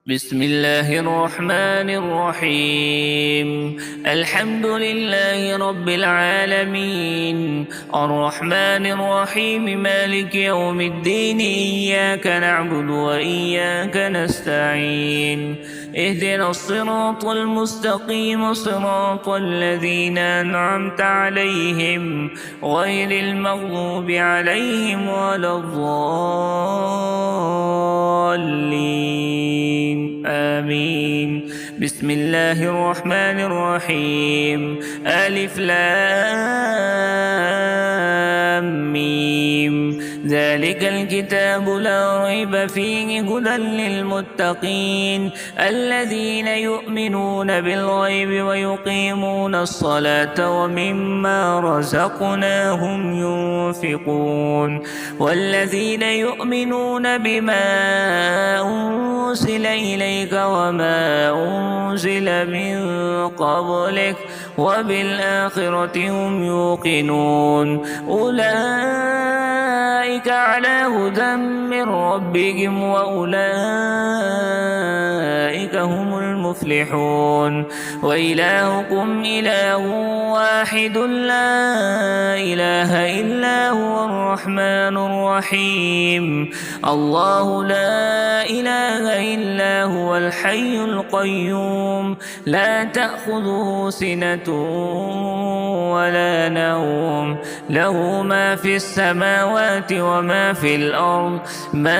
بسم الله الرحمن الرحيم. الحمد لله رب العالمين، الرحمن الرحيم، مالك يوم الدين. إياك نعبد وإياك نستعين. اهدنا الصراط المستقيم، صراط الذين أنعمت عليهم غير المغضوب عليهم ولا الضالين، آمين. بسم الله الرحمن الرحيم. ألف لام ميم. ذلك الكتاب لا ريب فيه هدى للمتقين الذين يؤمنون بالغيب ويقيمون الصلاة ومما رزقناهم ينفقون والذين يؤمنون بما أنزل إليك وما أنزل من قبلك وبالآخرة هم يوقنون أولئك على هدى من ربهم وأولئك هم المفلحون. وإلهكم إله واحد لا إله إلا هو الرحمن الرحيم. الله لا إله إلا هو الحي القيوم لا تأخذه سنة ولا نوم، له ما في السماوات وما في الأرض. من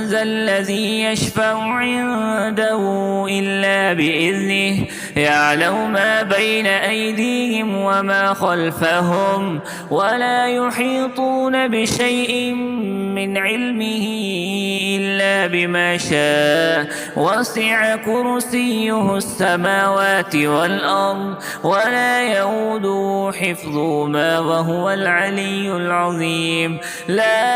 ذا الذي يشفع عنده إلا بإذنه، يعلم ما بين أيديهم وما خلفهم ولا يحيطون بشيء من علمه إلا بما شاء. وسع كرسيه السماوات والأرض ولا يؤوده حفظهما وهو العلي العظيم. لا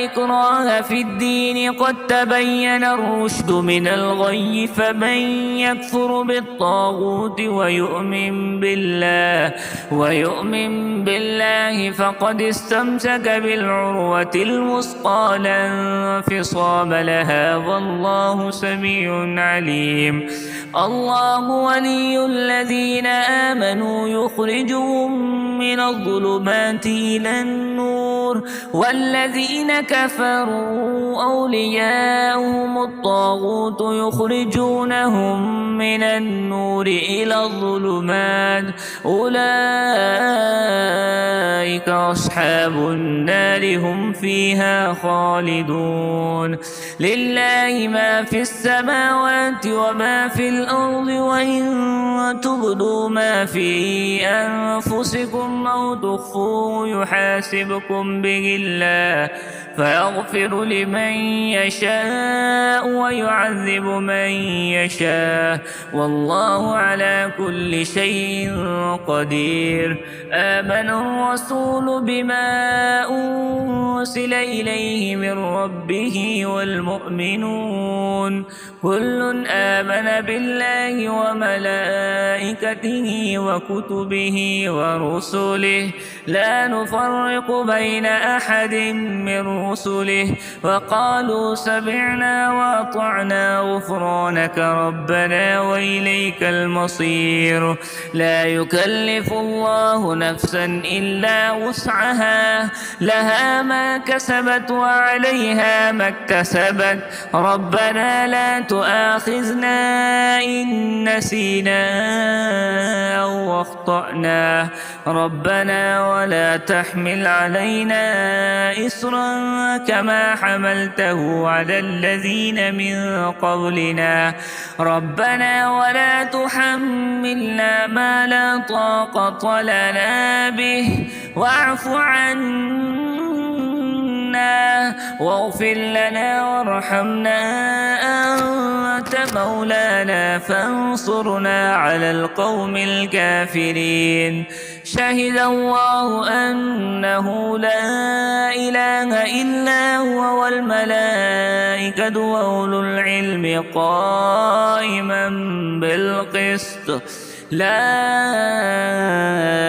إكراه في الدين، قد تبين الرشد من الغي. فمن يكفر بالطاغوت ويؤمن بالله فقد استمسك بالعروة الوثقى لا انفصام لها، والله سميع عليم. الله ولي الذين آمنوا يخرجهم من الظلمات إلى النور، والذين كفروا أولياؤهم الطاغوت يخرجونهم من النور إلى الظلمات. أولئك أصحاب النار هم فيها خالدون. لله ما في السماوات وما في الأرض، وإن تبدوا ما في أنفسكم أو تخفوه يحاسبكم به الله، فيغفر لمن يشاء ويعذب من يشاء، والله على كل شيء قدير. آمن الرسول بما أنزل إليه من ربه والمؤمنون كل آمن بالله وملائكته وكتبه ورسله لا نفرق بين أحد من رسله، وقالوا سمعنا وأطعنا غفرانك ربنا وإليك المصير. لا يكلف الله نفسا إلا وسعها، لها ما كسبت وعليها ما اكتسبت. ربنا لا تؤاخذنا إن نسينا أو أخطأنا، ربنا ولا تحمل علينا إصرا كما حملته على الذين من قبلنا. ربنا ولا تحملنا ما لا طاقة لنا به، واعف عنا واغفر لنا وارحمنا، أنت مولانا فانصرنا على القوم الكافرين. شهد الله أنه لا إله إلا هو والملائكة وأولو العلم قائما بالقسط. لا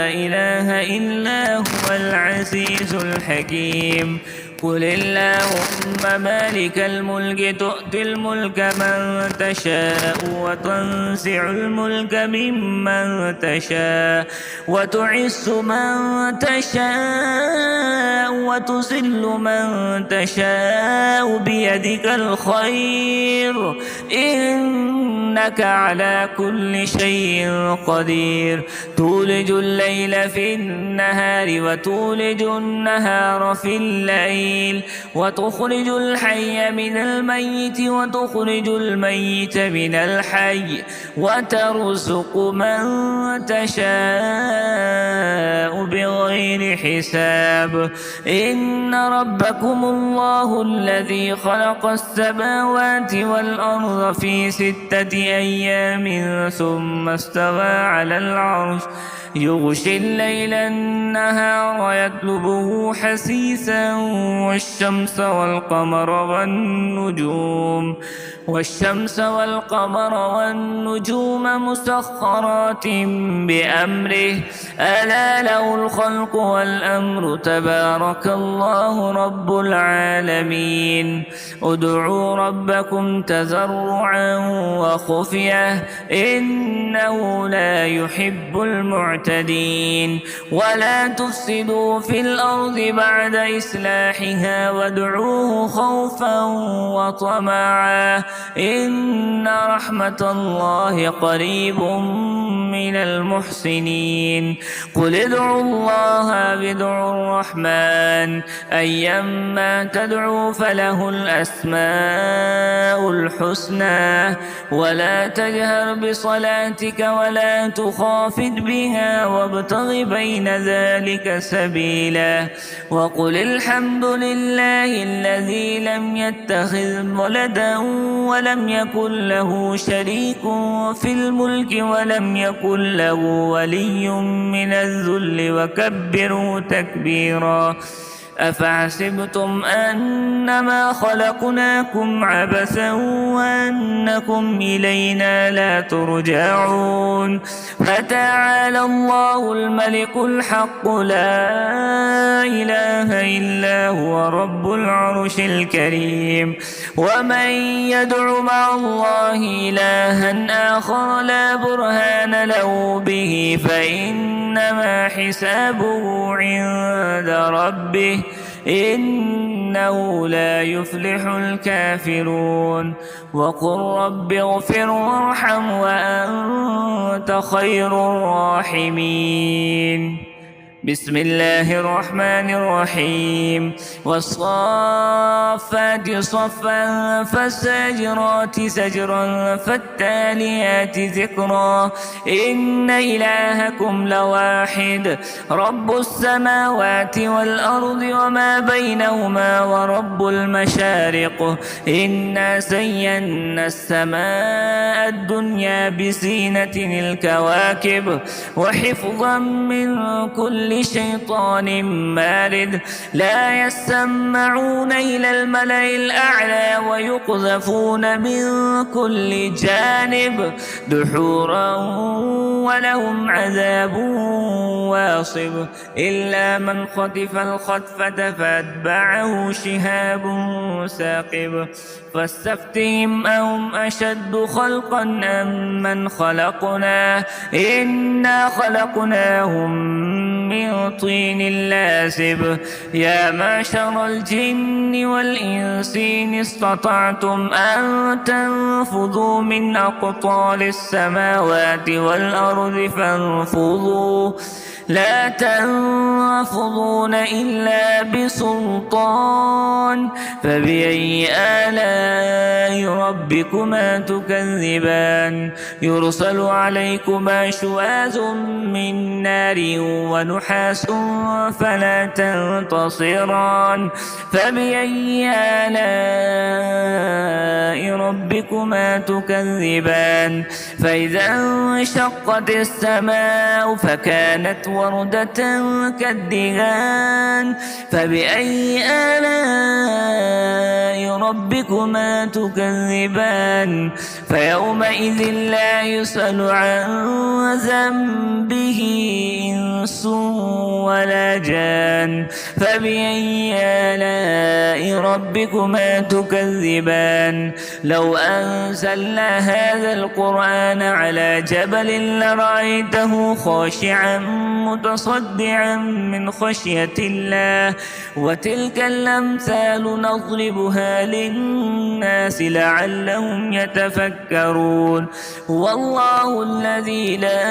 إله إلا هو العزيز الحكيم. قل اللهم مالك الملك تؤتي الملك من تشاء وتنزع الملك ممن تشاء وتعز من تشاء وتذل من تشاء بيدك الخير إنك على كل شيء قدير تولج الليل في النهار وتولج النهار في الليل وتخرج الحي من الميت وتخرج الميت من الحي وترزق من تشاء بغير حساب إن ربكم الله الذي خلق السماوات والأرض في 6 أيام ثم استوى على العرش يغشي الليل النهار يطلبه حثيثا والشمس والقمر والنجوم مسخرات بأمره ألا له الخلق والأمر تبارك الله رب العالمين ادعوا ربكم تضرعا وخفية إنه لا يحب المعتدين ولا تفسدوا في الأرض بعد إصلاحها وادعوه خوفا وطمعا إن رحمة الله قريب من المحسنين قل ادعوا الله وادعوا الرحمن أيما تدعوا فله الأسماء الحسنى ولا تجهر بصلاتك ولا تخافت بها وابتغ بين ذلك سبيلا وقل الحمد لله الذي لم يتخذ ولدا ولم يكن له شريك في الملك ولم يكن له ولي من الذل وكبره تكبيرا أفحسبتم أنما خلقناكم عبثا وأنكم إلينا لا ترجعون فتعالى الله الملك الحق لا إله إلا هو رب العرش الكريم ومن يدع مع الله إلها آخر لا برهان له به فإنما حسابه عند ربه إنه لا يفلح الكافرون وقل رب اغفر وارحم وأنت خير الراحمين بسم الله الرحمن الرحيم والصافات صفا فالزاجرات زجرا فالتاليات ذكرا إن إلهكم لواحد رب السماوات والأرض وما بينهما ورب المشارق إنا زينا السماء الدنيا بزينة الكواكب وحفظا من كل شيطان مارد لا يسمعون إلى الملأ الأعلى ويقذفون من كل جانب دحورا ولهم عذاب واصب إلا من خطف الخطفة فأتبعه شهاب ثاقب فاستفتهم أهم أشد خلقا أم من خلقنا إنا خلقناهم من طين لازب يا معشر الجن والإنس إن استطعتم أن تنفذوا من أقطار السماوات والأرض فانفذوا لا تنفذون إلا بسلطان فبأي آلاء ربكما تكذبان يرسل عليكما شواذ من نار ونحاس فلا تنتصران فبأي آلاء ربكما تكذبان فإذا انشقت السماء فكانت وردة كالدهان فبأي آلاء ربكما تكذبان فيومئذ لا يسأل عن ذنبه إنس ولا جان فبأي آلاء ربكما تكذبان لو أنزلنا هذا القرآن على جبل لرأيته خاشعا متصدعا من خشية الله وتلك الأمثال نضربها للناس لعلهم يتفكرون هو الله الذي لا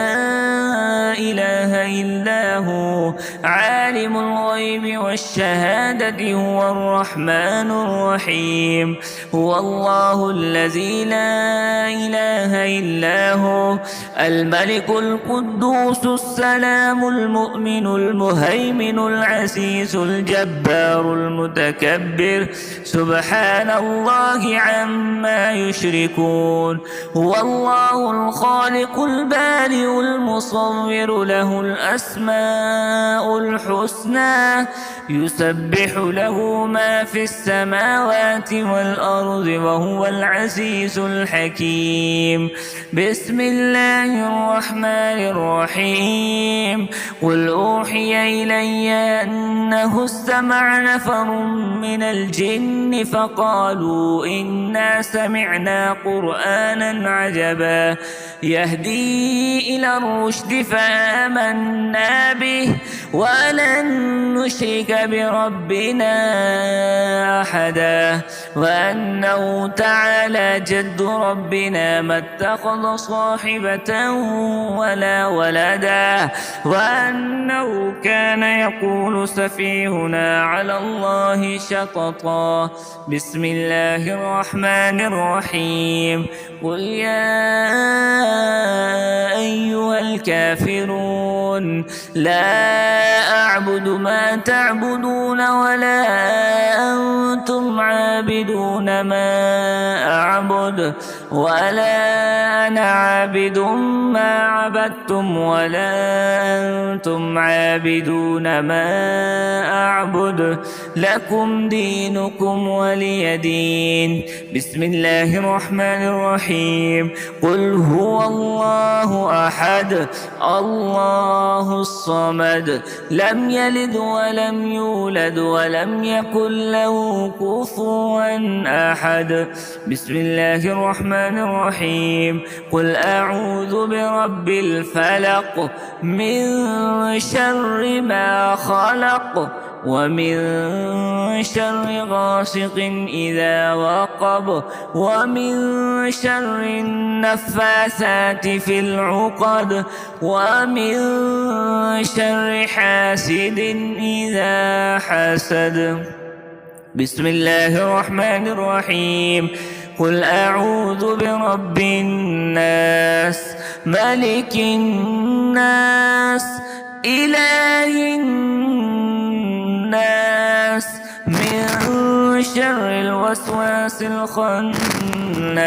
إله إلا هو عالم الغيب والشهادة هو الرحمن الرحيم هو الله الذي لا إله إلا هو الملك القدوس السلام المؤمن المهيمن العزيز الجبار المتكبر سبحان الله عما يشركون هو الله الخالق البارئ المصور له الأسماء الحسنى يسبح له ما في السماوات والأرض وهو العزيز الحكيم بسم الله الرحمن الرحيم قل أوحي إلي أنه استمع نفر من الجن فقالوا إنا سمعنا قرآنا عجبا يهدي إلى الرشد فآمنا به ولن نشرك بربنا أحدا وأنه تعالى جد ربنا ما اتخذ صاحبة ولا ولدا وأنه كان يقول سفيهنا على الله شططا بسم الله الرحمن الرحيم قل يا أيها الكافرون لا أعبد ما تعبدون ولا أنتم عابدون ما أعبد ولا أنا عابد ما عبدتم ولا أنتم عابدون ما أعبد لكم دينكم ولي دين بسم الله الرحمن الرحيم قل هو الله أحد الله الصمد لم يلد ولم يولد ولم يكن له كفوا أحد بسم الله الرحمن الرحيم قل أعوذ برب الفلق من شر ما خلق ومن شر غاسق إذا وقب ومن شر النفاثات في العقد ومن شر حاسد إذا حسد بسم الله الرحمن الرحيم قل أعوذ برب الناس ملك الناس إله الناس من شر الوسواس الخناس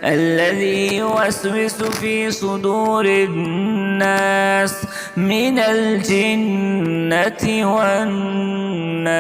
الذي يوسوس في صدور الناس من الجنة والناس